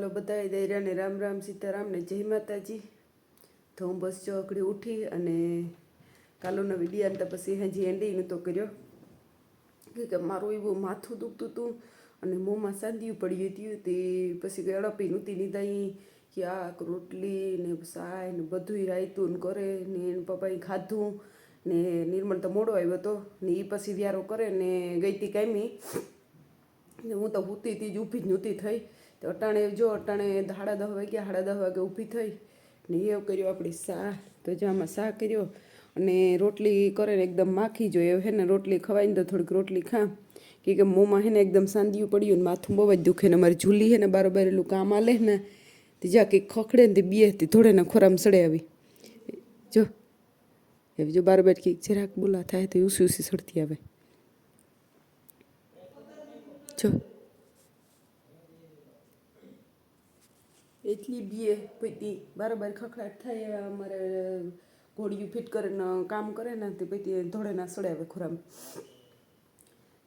હાલો બધાય દૈરાને રામ રામ સીતારામ ને જય માતાજી. તો હું બસ ચોકડી ઉઠી અને કાલોનો વિડીયો અંત પછી હજી એન્ડી નહોતો કર્યો કે મારું એવું માથું દુખતું હતું અને મોંમાં સાંધ્યું પડ્યું હતું. તે પછી ગળપી નહોતી લીધા કે આ રોટલી ને સાય ને બધું રાયતું ને કરે ને એને પપ્પાએ ખાધું ને નિર્મળ તો મોડો આવ્યો હતો ને એ પછી વ્યારો કરે ને ગઈ હતી કાયમી ને હું તો ઊતી હતી જ ઊભી જ નહોતી થઈ. તો અટાણે જો અટાણે 10:30 વાગે ઊભી થઈ ને એવું કર્યું આપણી શાહ. તો જો આમાં શાહ કર્યો અને રોટલી કરે ને એકદમ માખી જોઈએ હે ને રોટલી ખવાય ને તો થોડીક રોટલી ખા કે મોંમાં હે ને એકદમ સાંધ્યું પડ્યું ને માથું બહુ જ દુખે ને મારી ઝૂલી હે ને બારોબાર એલું કામ આલે ને તે જા કંઈક ખખડે ને તે બે હતી થોડે ને ખોરામાં સડે આવી જો એવી જો બારોબાર કંઈક જરાક બોલા થાય તો ઉસી ઉસી સડતી આવે જો એટલી બીએ પછી બારોબાર ખખડાટ થાય અમારે ઘોડિયું ફિટ કરીને કામ કરે ને તે પછી ધોળે ના સડે આવે ખોરામાં.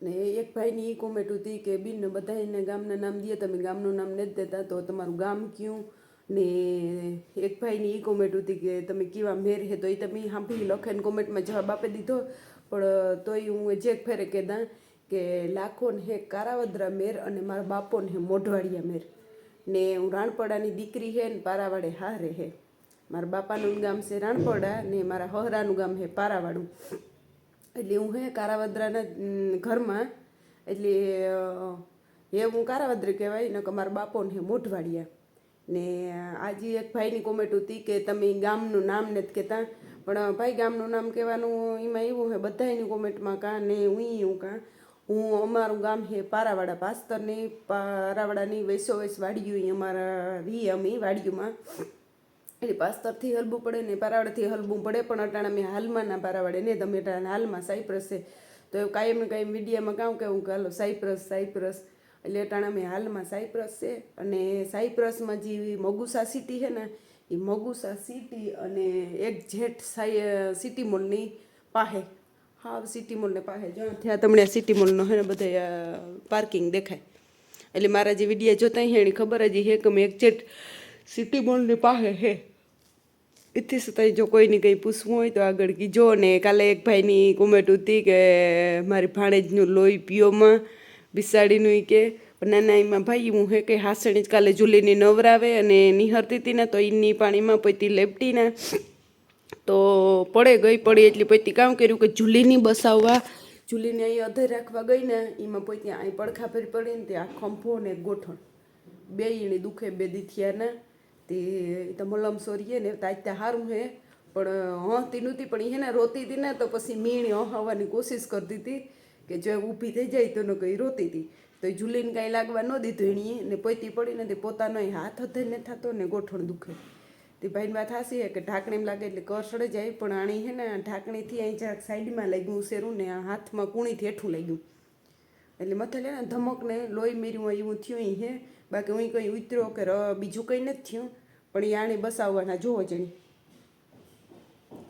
ને એક ભાઈની એ કોમેન્ટ હતી કે બીનને બધાને ગામના નામ દે તમે ગામનું નામ નથી દેતા તો તમારું ગામ કયું. ને એક ભાઈની એ કોમેન્ટ હતી કે તમે કેવા મેર હે તો એ તમે સાંભળી લખેને કોમેન્ટમાં જવાબ આપી દીધો પણ તોય હું જે ફેરે કહેતા કે લાખોને હે કારાવદ્રા મેર અને મારા બાપોને હે મોઢવાડિયા મેર ને હું રાણપડાની દીકરી હે ને પારાવાડે હારે હે. મારા બાપાનું ગામ છે રાણપડા ને મારા હહરાનું ગામ હે પારાવાડું. એટલે હું હે કારાવદ્રાના ઘરમાં એટલે એ હું કારાવદ્રી કહેવાય ને કે મારા બાપોને હે મોઢવાડિયા. ને આજે એક ભાઈની કોમેન્ટ હતી કે તમે ગામનું નામ નથી કહેતા પણ ભાઈ ગામનું નામ કહેવાનું એમાં એવું હે બધાની કોમેન્ટમાં કાં ને હું કાં હું અમારું ગામ હે પારાવાડા પાસ્તરની પારાવાડાની વૈસો વાડિયું અમારા રી અમે વાડિયુંમાં એટલે પાસ્તરથી હલવું પડે ને પારાવાડાથી હલવું પડે પણ અટાણા મેં હાલમાં ના પારાવાડે ને તમે અટાણા હાલમાં સાયપ્રસ છે તો એવું કાયમ ને કાયમ મીડિયામાં કામ કહેવું કે હાલો સાયપ્રસ એટલે અટાણા મેં હાલમાં સાયપ્રસ છે. અને સાયપ્રસમાં જે મગુસા સિટી છે ને એ મગુસા સિટી અને એક જેટ સિટી મોલની પાસે હા સિટી મોલને પાસે જો ત્યાં તમને સિટી મોલનો હે ને બધા પાર્કિંગ દેખાય. એટલે મારા જે વિડીયો જોતા હે એની ખબર જ હે કે મેં એક્ઝેક્ટ સિટી મોલની પાસે હે. એથી છતાંય જો કોઈને કંઈ પૂછવું હોય તો આગળ કીજો. ને કાલે એક ભાઈની કોમેન્ટ હતી કે મારી ભાણેજનું લોહી પીઓમાં બિસાડીનું કે નાના એમાં ભાઈ હું હે કે હાસણી જ કાલે ઝૂલીની નવરાવે અને નિહરતી હતી ને તો એની પાણીમાં પૈતી લેપટી ને તો પડી એટલે પછી કામ કર્યું કે ઝૂલીની બસાવવા ઝૂલીને અહીં અધર રાખવા ગઈ ને એમાં પછી અહીં પડખા ફેરી પડીને તે આ ખંભો ને ગોઠણ બે એની દુખે બે દીથિયાના તે તો મલમ સોરીએ ને તાજ ત્યાં સારું હે પણ હંતી નહોતી પણ એને રોતી હતી ને તો પછી મીણી હવાની કોશિશ કરતી હતી કે જો ઊભી થઈ જાય તો કંઈ રોતી હતી તો એ ઝૂલીને કાંઈ લાગવા ન દીધું એણીએ ને પોતી પડીને તે પોતાનો હાથ હથે ને થતો ને ગોઠણ દુખે. તે ભાઈની વાત હાસી હે કે ઢાંકણીમાં લાગે એટલે કર સડે જાય પણ આણી હે ને ઢાંકણીથી અહીં જરાક સાઈડમાં લાગ્યું શેરું ને આ હાથમાં કૂણીથી હેઠું લાગ્યું એટલે મથે લે ને ધમકને લોહી મેર્યું હોય એવું થયું હે. બાકી હું કંઈ ઉતર્યો કે બીજું કંઈ નથી થયું પણ એ આણી બસાવવાના જોવો જણી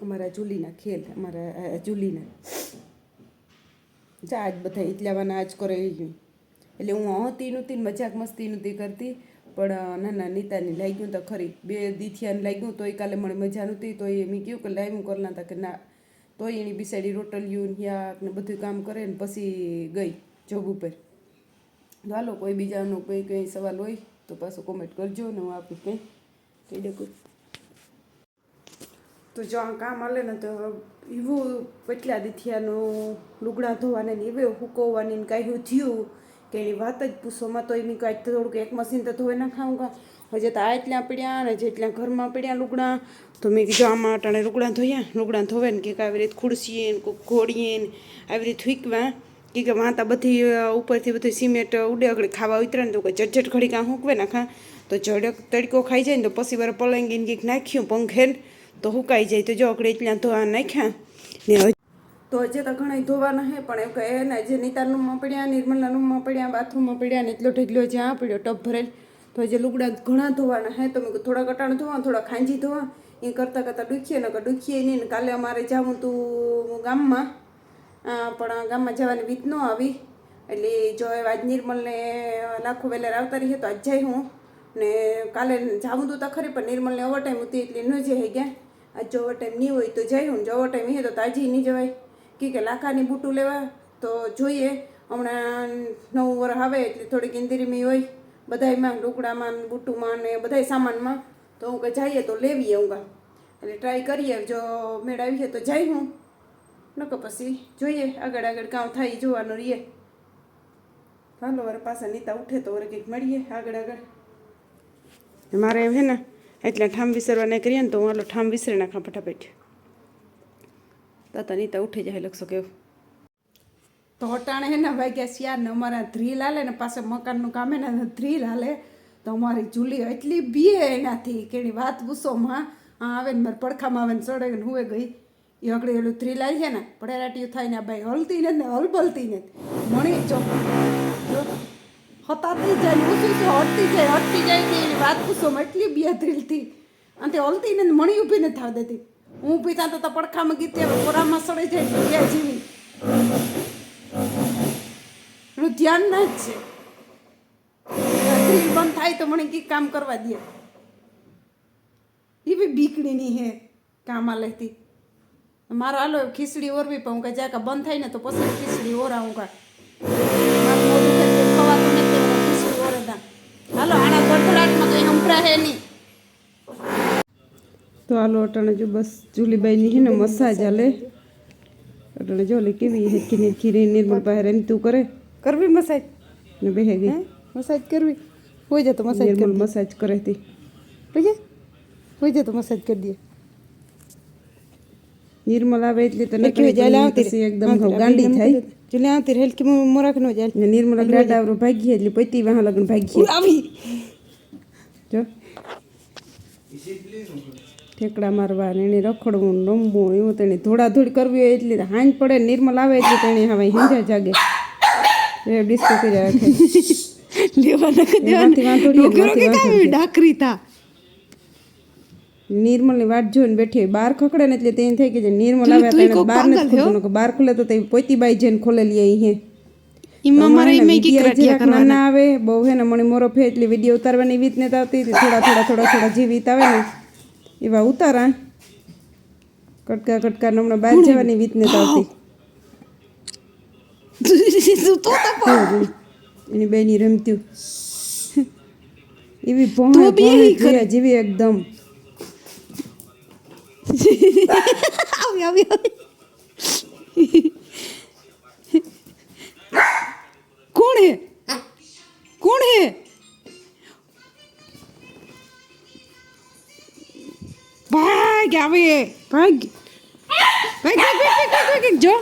અમારા ઝૂલીના ખેલ અમારા ઝૂલીના જા આજ બધા ઇતલાવાના આજ કરે એટલે હું હતી નહોતી મજાક મસ્તી નહોતી કરતી પણ નાના નીતાની લાગ્યું તો ખરી બે દીથિયાને લાગ્યું તોય કાલે મને મજા નહોતી તો એ મેં કહ્યું કે લાવ્યું કરલા હતા કે ના તોય એની બિસાડી રોટલિયું યાક ને બધું કામ કરે ને પછી ગઈ જોબ ઉપર. હાલો કોઈ બીજાનો કંઈ સવાલ હોય તો પાછું કોમેન્ટ કરજો ને હું આપું કંઈ કહી દઉં. તો જો આ કામ હાલે ને તો એવું કેટલા દીથિયાનું લુગડા ધોવાને ને એવે હુકવવાની ને કાંઈ થયું કે એની વાત જ પૂછોમાં તો એની કાંઈ થોડુંક એક મશીન તો ધોઈ ના ખાઉં કા હજે તો આટલા પડ્યા ને જેટલા ઘરમાં પડ્યા લુગડા તો મેં કીધું આમાં અટાણે લુગડા ધોયા લુગડા ધોવે ને કે આવી રીતે ખુડસીએ ને કોઈક ઘોડીએ ને આવી રીતે ફીકવા કે વાંતા બધી ઉપરથી બધું સિમેન્ટ ઉડે આગળ ખાવા ઉતરે ને તો કોઈ ઝટઝટ ઘડી કાં હૂકવે નાખા તો ઝડક તડકો ખાઈ જાય ને તો પછી વાર પલંગીને કંઈક નાખ્યું પંખે તો હુકાઈ જાય તો જો આપણે એટલા ધોવા નાખ્યા ને તો હજી તો ઘણા ધોવાના હે પણ એવું કહે ને જે નીતાના રૂમમાં પડ્યા નિર્મલના રૂમમાં પડ્યા બાથરૂમમાં પડ્યા ને એટલો ઢગલો જ્યાં પડ્યો ટપ ભરેલ તો હજી લુગડા ઘણા ધોવાના હે તો મેં થોડા કટાણ ધોવા થોડા ખાંજી ધોવા એ કરતાં ડૂખીએ ને ડૂખીએ નહીં ને કાલે અમારે જવું તું ગામમાં પણ ગામમાં જવાની રીત ન આવી એટલે જો આજ નિર્મલને લાખો વહેલા આવતા રહીએ તો આજ જાય હું ને કાલે જાવું તો ખરી પણ નિર્મલને ઓવર ટાઈમ હતી એટલે ન જઈ ગયા. આજ જો ઓવર ટાઈમ નહીં હોય તો જઈ હું, જો ઓવર ટાઈમ હે તો તાજી નહીં જવાય. કે લાખાની બૂટું લેવા તો જોઈએ. હમણાં 9 વર્ષ આવે એટલે થોડીક ઇન્દિરીમી હોય બધાયમાં, લુગડામાં બૂટુમાં ને બધાય સામાનમાં. તો હું કે જઈએ તો લેવીએ હું એટલે ટ્રાય કરીએ. જો મેળ આવીએ તો જઈ હું, નકો પછી જોઈએ આગળ આગળ કામ થાય જોવાનું રહીએ. હાલો વરે પાછા નીતા ઉઠે તો વરે કંઈક મળીએ આગળ આગળ. મારે હે ને એટલે ઠામ વિસરવા નહીં કરીએ ને તો હું હાલો ઠામ વિસરી નાખા ફટાફટ. તાતા નીતા ઉઠી જાય લખશો કેવું. તો હટાણે હે ને વાગ્યા શિયાર ને અમારા ધ્રીલ હાલે ને પાસે મકાનનું કામ હે ને ધ્રીલ હાલે. તો અમારી જુલી એટલી બીએ એનાથી કે એની વાત પૂછોમાં. આવે ને મારે પડખામાં આવે ને ચડે ને હુએ ગઈ એ અગડી એલું ધ્રીલ આવી છે ને પડેરાટીયું થાય ને ભાઈ હલતી ને હલબલતી ને મણી ચો હતાતી જાય ને ઊંચું હટતી જાય એની વાત પૂછોમાં એટલી બીએ ધ્રીલથી. અને તે હલતી ને મણી ઊભી નથી થવા દેતી. હું ઊભી થતા તો પડખામાં ગીતી હવે કોરામાં સડી જાય બીયા જીવી એનું ધ્યાન ના જ છે. ધ્રીલ બંધ થાય તો મને કંઈક કામ કરવા દે. એ બી બીકડીની હે કામ આ લેતી. મારા હાલો ખીચડી ઓરવી પણ હું કહે જ્યાં બંધ થાય ને તો પછી ખીચડી ઓરાવું કા મારું મોઢું ખવાતું નથી ખીચડી ઓરેતા. હાલો આના ગડગડાટમાં કંઈ સંભળા હે નહીં. તો હાલો અટાણે જો બસ જુલીબાઈની હે ને મસાજ હાલે. અટાણે જો લે કેવી હેકી ખીરી નિર્મલ પાસે રેન તું કરે કરવી મસાજ ને બેહે ગઈ મસાજ કરવી હોય જાય તો મસાજ નિર્મલ મસાજ કરે હતી હોય જાય તો મસાજ કરી દે. નિર્મલ આવે એટલે તો નકળી જાય આવતી એકદમ ગાંડી થાય. જલે આવતી રેલ કે મોરાક નો જાય ને નિર્મલ ગાડાવરો ભાગી એટલે પતિ વાહ લગન ભાગી આવી જો ઠેકડા મારવા ને એને રખડવું રમવું એવું તેને ધોળાધોડ કરવી હોય એટલે હાંજ પડે નિર્મલ આવે એટલે તેને હવે હિંજા જાગે એ ડિસ્કો કરી રાખે લેવાના ડાકરી થા. નિર્મલની વાટ જોઈને બેઠી હોય બહાર ખકડે ને એટલે તેને થઈ કે નિર્મલ આવે બહાર નથી ખુલતું. બહાર ખુલે તો પોતીબાઈ જઈને ખોલેલી અહીં નાના આવે બહુ હે ને મણી મોરો ફે એટલે વિડીયો ઉતારવાની રીત ને આવતી થોડા જે રીત આવે ને એવા ઉતારા કટકા હમણાં બહાર જવાની રીત ને આવતી એની બેની રમતી એવી ભોંય જેવી એકદમ કોણ હે ભાગ આવે ભાગ જો